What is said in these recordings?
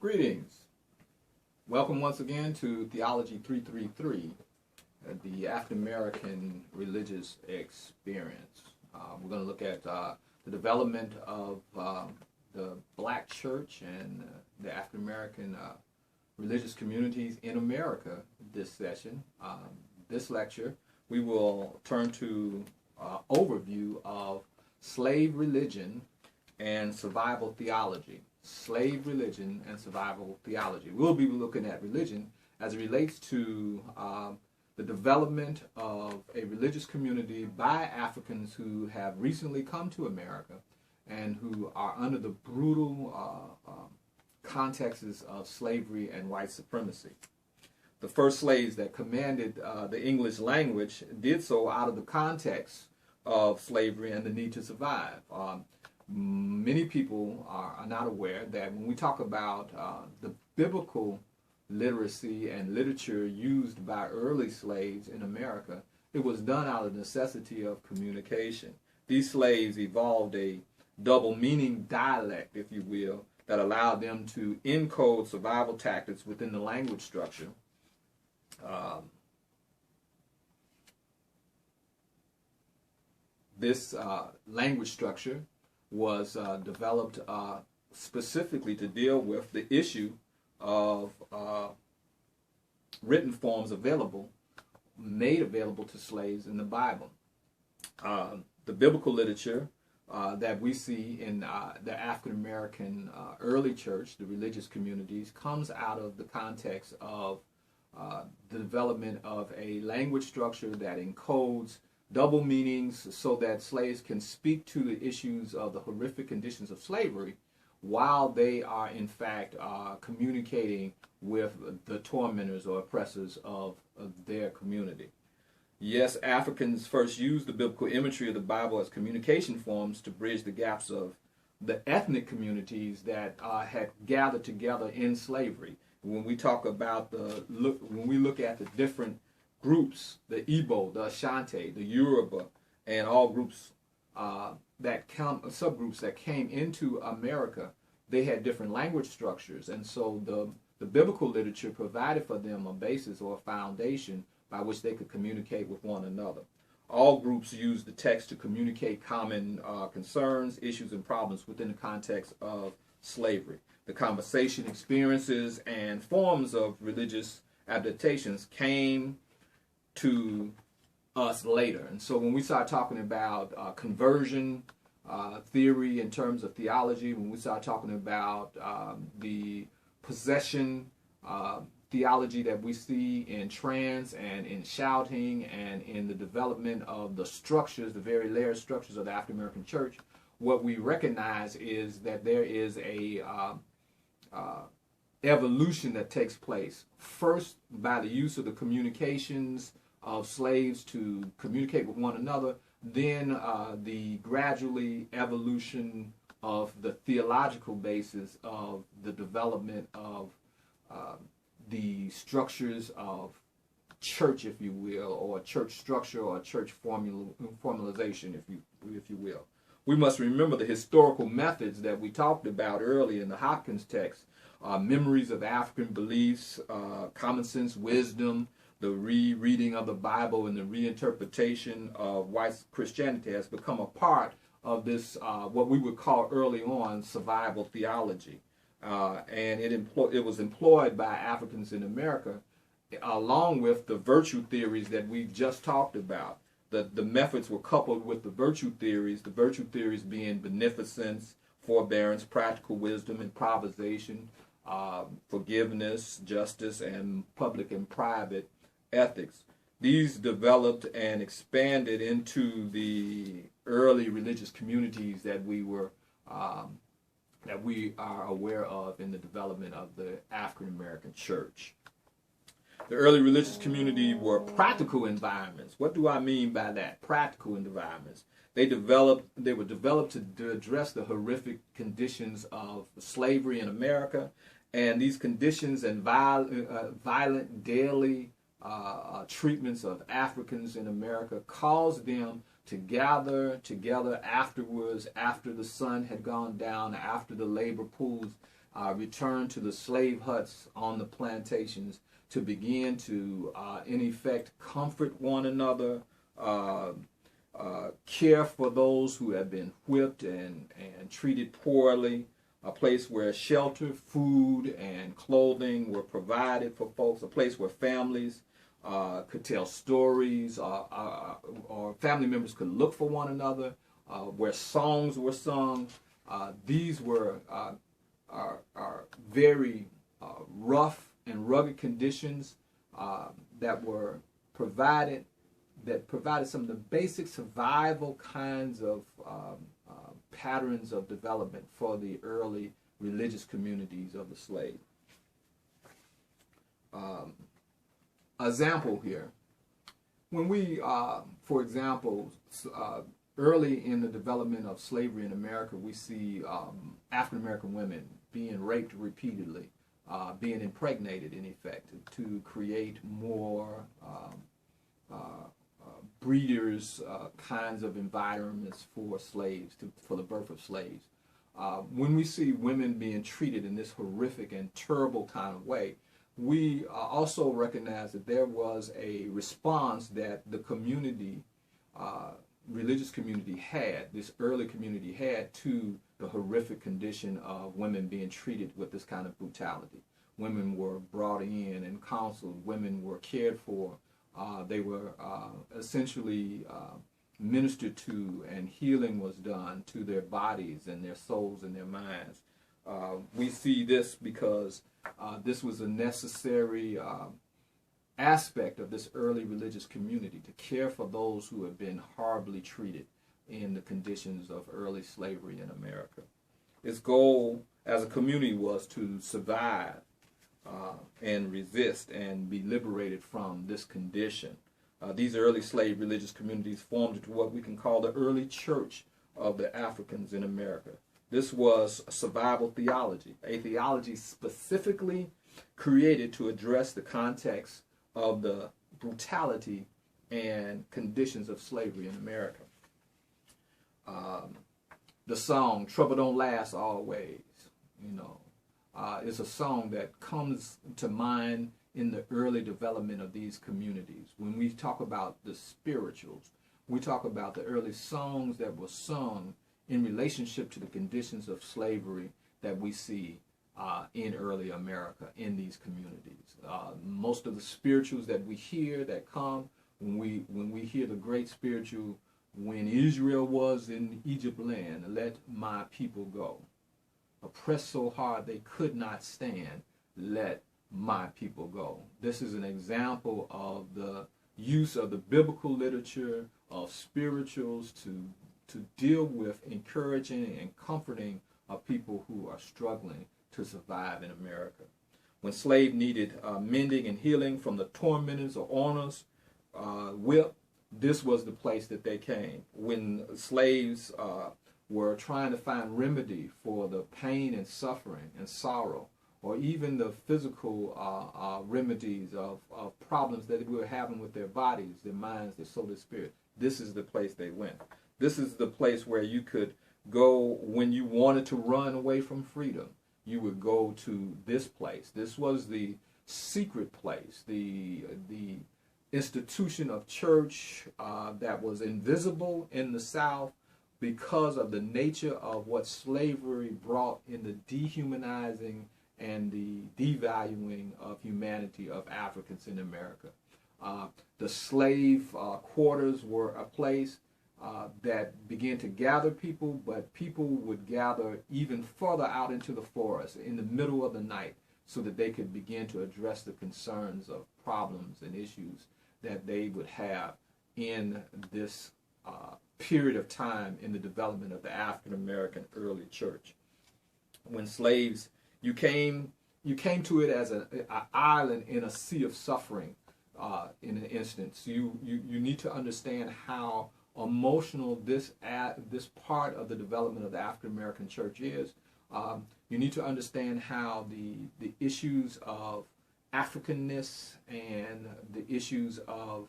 Greetings. Welcome once again to Theology 333, the African American religious experience. We're going to look at the development of the black church and the African American religious communities in America this session. This lecture, we will turn to overview of slave religion and survival theology. Slave religion and survival theology. We'll be looking at religion as it relates to the development of a religious community by Africans who have recently come to America and who are under the brutal contexts of slavery and white supremacy. The first slaves that commanded the English language did so out of the context of slavery and the need to survive. Many people are not aware that when we talk about the biblical literacy and literature used by early slaves in America, it was done out of necessity of communication. These slaves evolved a double meaning dialect, if you will, that allowed them to encode survival tactics within the language structure. This language structure was developed specifically to deal with the issue of written forms made available to slaves in the Bible. The biblical literature that we see in the African American early church, the religious communities, comes out of the context of the development of a language structure that encodes double meanings so that slaves can speak to the issues of the horrific conditions of slavery while they are in fact communicating with the tormentors or oppressors of their community. Yes, Africans first used the biblical imagery of the Bible as communication forms to bridge the gaps of the ethnic communities that had gathered together in slavery. When we talk about when we look at the different groups, the Igbo, the Ashanti, the Yoruba, and all groups subgroups that came into America, they had different language structures, and so the biblical literature provided for them a basis or a foundation by which they could communicate with one another. All groups used the text to communicate common concerns, issues, and problems within the context of slavery. The conversation, experiences, and forms of religious adaptations came to us later. And so when we start talking about conversion theory in terms of theology, when we start talking about the possession theology that we see in trance and in shouting and in the development of the structures, the very layered structures of the African American church, what we recognize is that there is a evolution that takes place first by the use of the communications of slaves to communicate with one another, then the gradually evolution of the theological basis of the development of the structures of church, if you will, or church structure or church formalization, if you will. We must remember the historical methods that we talked about earlier in the Hopkins text, memories of African beliefs, common sense wisdom, the rereading of the Bible and the reinterpretation of white Christianity has become a part of this, what we would call early on survival theology. And it was employed by Africans in America along with the virtue theories that we've just talked about. The methods were coupled with the virtue theories being beneficence, forbearance, practical wisdom, improvisation, forgiveness, justice, and public and private ethics. These developed and expanded into the early religious communities that we are aware of in the development of the African American church. The early religious community were practical environments. What do I mean by that? Practical environments. They were developed to address the horrific conditions of slavery in America, and these conditions and violent daily treatments of Africans in America caused them to gather together afterwards, after the sun had gone down, after the labor pools returned to the slave huts on the plantations to begin to, in effect, comfort one another, care for those who have been whipped and treated poorly, a place where shelter, food, and clothing were provided for folks, a place where families could tell stories, or family members could look for one another, where songs were sung. These were are very rough and rugged conditions that were provided, some of the basic survival kinds of patterns of development for the early religious communities of the slave. Example here. When we, for example, early in the development of slavery in America, we see African American women being raped repeatedly, being impregnated in effect to create more breeders kinds of environments for slaves, for the birth of slaves. When we see women being treated in this horrific and terrible kind of way, we also recognize that there was a response that the community, religious community had, this early community had, to the horrific condition of women being treated with this kind of brutality. Women were brought in and counseled. Women were cared for. They were essentially ministered to, and healing was done to their bodies and their souls and their minds. We see this because this was a necessary aspect of this early religious community, to care for those who have been horribly treated in the conditions of early slavery in America. Its goal as a community was to survive and resist and be liberated from this condition. These early slave religious communities formed into what we can call the early church of the Africans in America. This was a survival theology, a theology specifically created to address the context of the brutality and conditions of slavery in America. The song "Trouble Don't Last Always," is a song that comes to mind in the early development of these communities. When we talk about the spirituals, we talk about the early songs that were sung in relationship to the conditions of slavery that we see in early America in these communities. Most of the spirituals that we hear that come when we hear the great spiritual, "When Israel was in Egypt land, let my people go. Oppressed so hard they could not stand, let my people go." This is an example of the use of the biblical literature, of spirituals to deal with encouraging and comforting of people who are struggling to survive in America. When slaves needed mending and healing from the tormentors or owners' whip, this was the place that they came. When slaves were trying to find remedy for the pain and suffering and sorrow, or even the physical remedies of problems that we were having with their bodies, their minds, their soul, their spirit, this is the place they went. This is the place where you could go when you wanted to run away from freedom. You would go to this place. This was the secret place, the institution of church that was invisible in the South because of the nature of what slavery brought in the dehumanizing and the devaluing of humanity of Africans in America. The slave quarters were a place that began to gather people, but people would gather even further out into the forest in the middle of the night so that they could begin to address the concerns of problems and issues that they would have in this period of time in the development of the African American early church. When slaves, you came to it as an island in a sea of suffering. In an instance, you need to understand how emotional this part of the development of the African American church is. You need to understand how the issues of Africanness and the issues of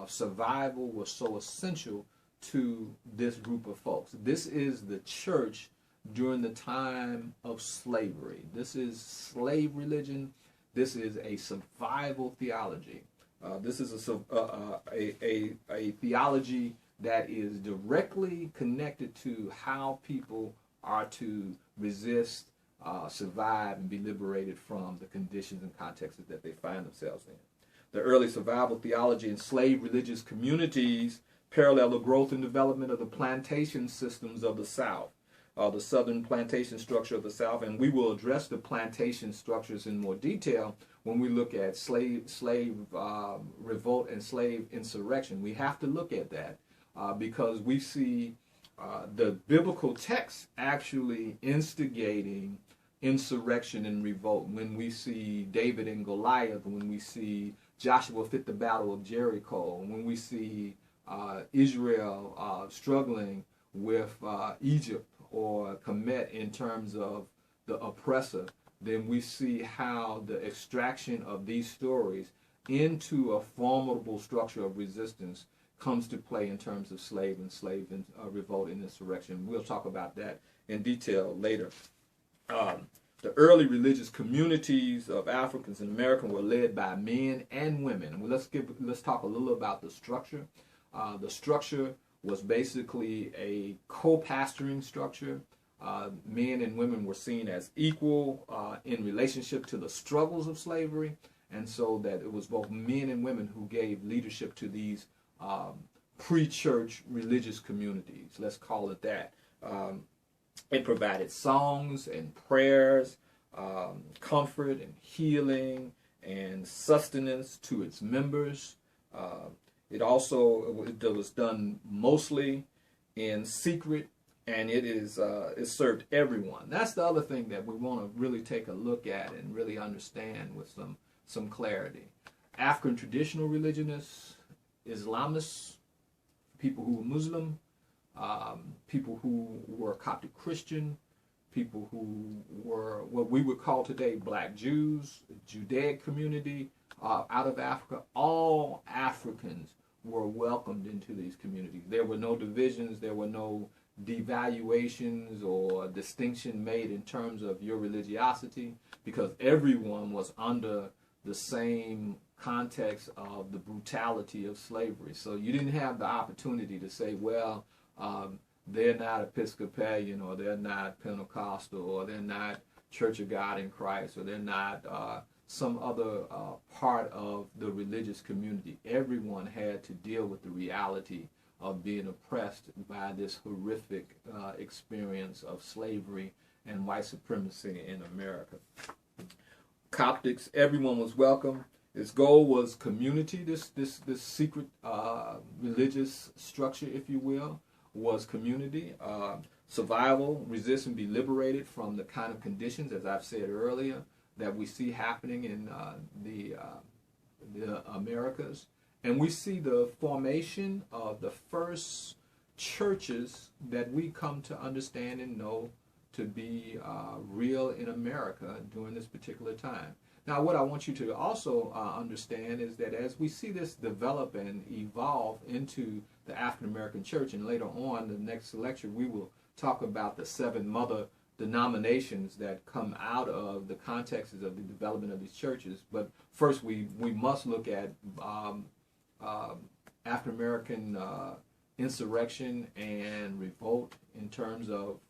survival were so essential to this group of folks. This is the church during the time of slavery. This is slave religion. This is a survival theology. This is a theology that is directly connected to how people are to resist, survive, and be liberated from the conditions and contexts that they find themselves in. The early survival theology in slave religious communities parallel the growth and development of the plantation systems of the South, the southern plantation structure of the South, and we will address the plantation structures in more detail when we look at slave revolt and slave insurrection. We have to look at that because we see the biblical text actually instigating insurrection and revolt. When we see David and Goliath, when we see Joshua fit the battle of Jericho, when we see Israel struggling with Egypt or Kemet in terms of the oppressor, then we see how the extraction of these stories into a formidable structure of resistance comes to play in terms of slave and revolt and insurrection. We'll talk about that in detail later. The early religious communities of Africans in America were led by men and women. Well, let's talk a little about the structure. The structure was basically a co-pastoring structure. Men and women were seen as equal in relationship to the struggles of slavery, and so that it was both men and women who gave leadership to these pre-church religious communities. Let's call it that. It provided songs and prayers, comfort and healing and sustenance to its members. It was done mostly in secret, and it served everyone. That's the other thing that we want to really take a look at and really understand with some clarity. African traditional religionists, Islamists, people who were Muslim, people who were Coptic Christian, people who were what we would call today Black Jews, Judaic community out of Africa, all Africans were welcomed into these communities. There were no divisions, there were no devaluations or distinction made in terms of your religiosity, because everyone was under the same context of the brutality of slavery. So you didn't have the opportunity to say, well, they're not Episcopalian, or they're not Pentecostal, or they're not Church of God in Christ, or they're not some other part of the religious community. Everyone had to deal with the reality of being oppressed by this horrific experience of slavery and white supremacy in America. Coptics, everyone was welcome. Its goal was community. This secret religious structure, if you will, was community. Survival, resist, and be liberated from the kind of conditions, as I've said earlier, that we see happening in the Americas. And we see the formation of the first churches that we come to understand and know to be real in America during this particular time. Now, what I want you to also understand is that as we see this develop and evolve into the African American church, and later on, the next lecture, we will talk about the 7 mother denominations that come out of the contexts of the development of these churches. But first, we must look at African American insurrection and revolt in terms of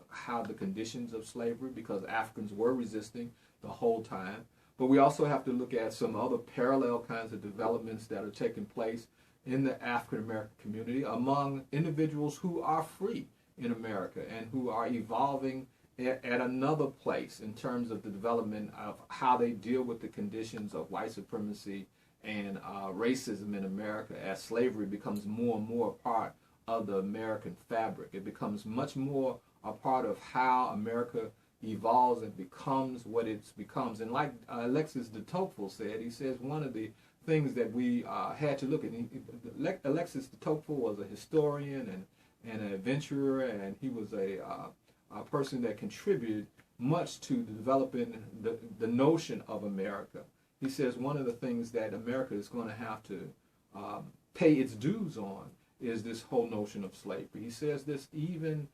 how the conditions of slavery, because Africans were resisting the whole time. But we also have to look at some other parallel kinds of developments that are taking place in the African American community among individuals who are free in America and who are evolving at another place in terms of the development of how they deal with the conditions of white supremacy and racism in America as slavery becomes more and more a part of the American fabric. It becomes much more a part of how America evolves and becomes what it becomes. And like Alexis de Tocqueville said, he says one of the things that we had to look at, Alexis de Tocqueville was a historian and an adventurer, and he was a person that contributed much to developing the notion of America. He says one of the things that America is going to have to pay its dues on is this whole notion of slavery. He says this even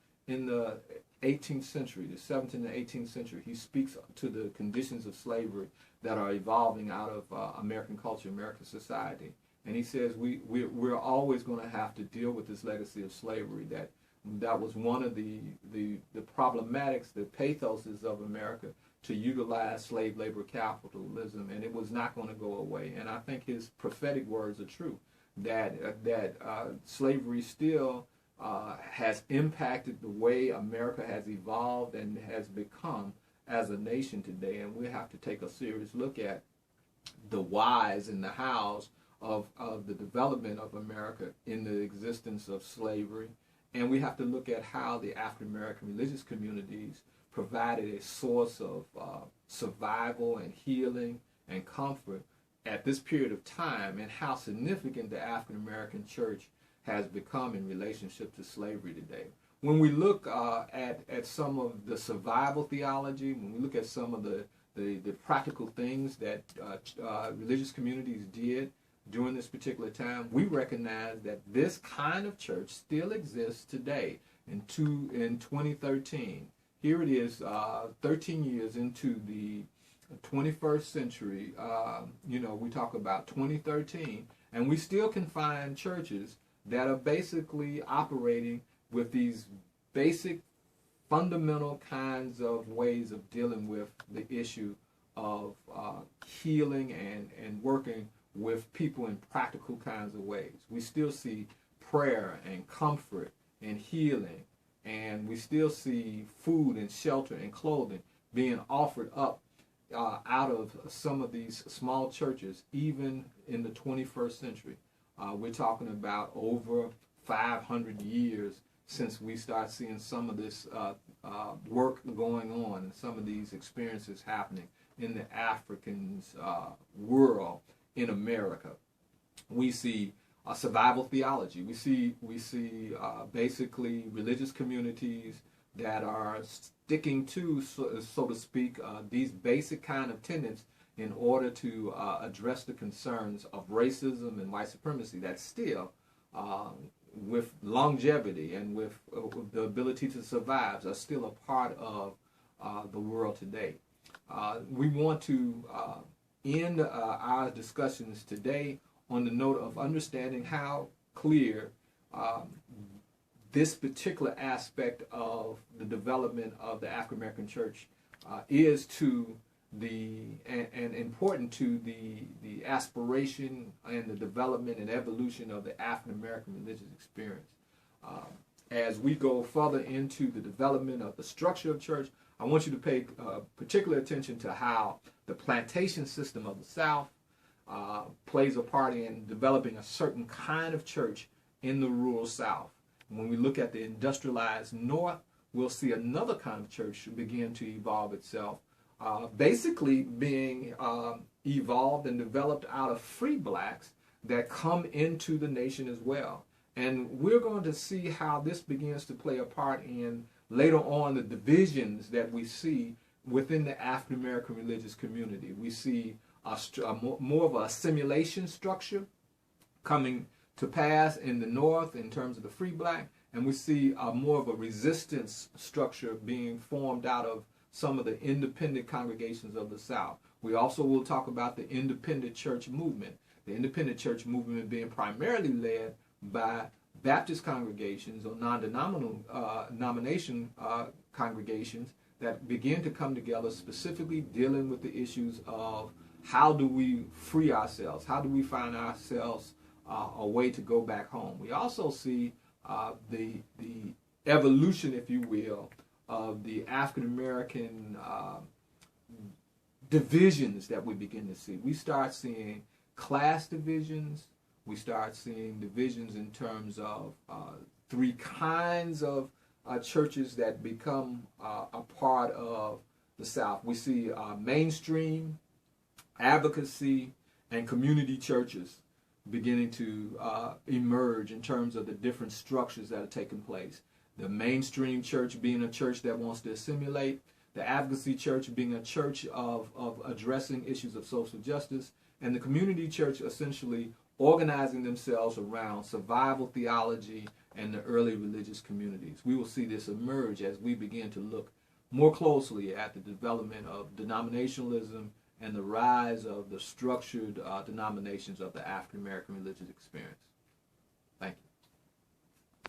18th century, the 17th and 18th century. He speaks to the conditions of slavery that are evolving out of American culture, American society. And he says we're always going to have to deal with this legacy of slavery, that was one of the problematics, the pathoses of America, to utilize slave labor capitalism, and it was not going to go away. And I think his prophetic words are true, that slavery still has impacted the way America has evolved and has become as a nation today. And we have to take a serious look at the whys and the hows of the development of America in the existence of slavery. And we have to look at how the African American religious communities provided a source of survival and healing and comfort at this period of time, and how significant the African American church has become in relationship to slavery today. When we look at some of the survival theology, when we look at some of the practical things that religious communities did during this particular time, we recognize that this kind of church still exists today in 2013. Here it is, 13 years into the 21st century. We talk about 2013, and we still can find churches that are basically operating with these basic, fundamental kinds of ways of dealing with the issue of healing and working with people in practical kinds of ways. We still see prayer and comfort and healing, and we still see food and shelter and clothing being offered up out of some of these small churches, even in the 21st century. We're talking about over 500 years since we start seeing some of this work going on and some of these experiences happening in the African's world in America. We see survival theology. We see basically religious communities that are sticking to, so to speak, these basic kind of tenets in order to address the concerns of racism and white supremacy that still, with longevity and with the ability to survive, are still a part of the world today. We want to end our discussions today on the note of understanding how clear this particular aspect of the development of the African American church is to and important to the aspiration and the development and evolution of the African American religious experience. As we go further into the development of the structure of church, I want you to pay particular attention to how the plantation system of the South plays a part in developing a certain kind of church in the rural South. When we look at the industrialized North, we'll see another kind of church begin to evolve itself, basically being evolved and developed out of free blacks that come into the nation as well. And we're going to see how this begins to play a part in, later on, the divisions that we see within the African American religious community. We see more of a assimilation structure coming to pass in the North in terms of the free black, and we see more of a resistance structure being formed out of some of the independent congregations of the South. We also will talk about the independent church movement. The independent church movement being primarily led by Baptist congregations or non-denomination congregations that begin to come together, specifically dealing with the issues of how do we free ourselves? How do we find ourselves a way to go back home? We also see the evolution, if you will, of the African American divisions that we begin to see. We start seeing class divisions. We start seeing divisions in terms of three kinds of churches that become a part of the South. We see mainstream, advocacy, and community churches beginning to emerge in terms of the different structures that are taking place. The mainstream church being a church that wants to assimilate, the advocacy church being a church of addressing issues of social justice, and the community church essentially organizing themselves around survival theology and the early religious communities. We will see this emerge as we begin to look more closely at the development of denominationalism and the rise of the structured denominations of the African American religious experience.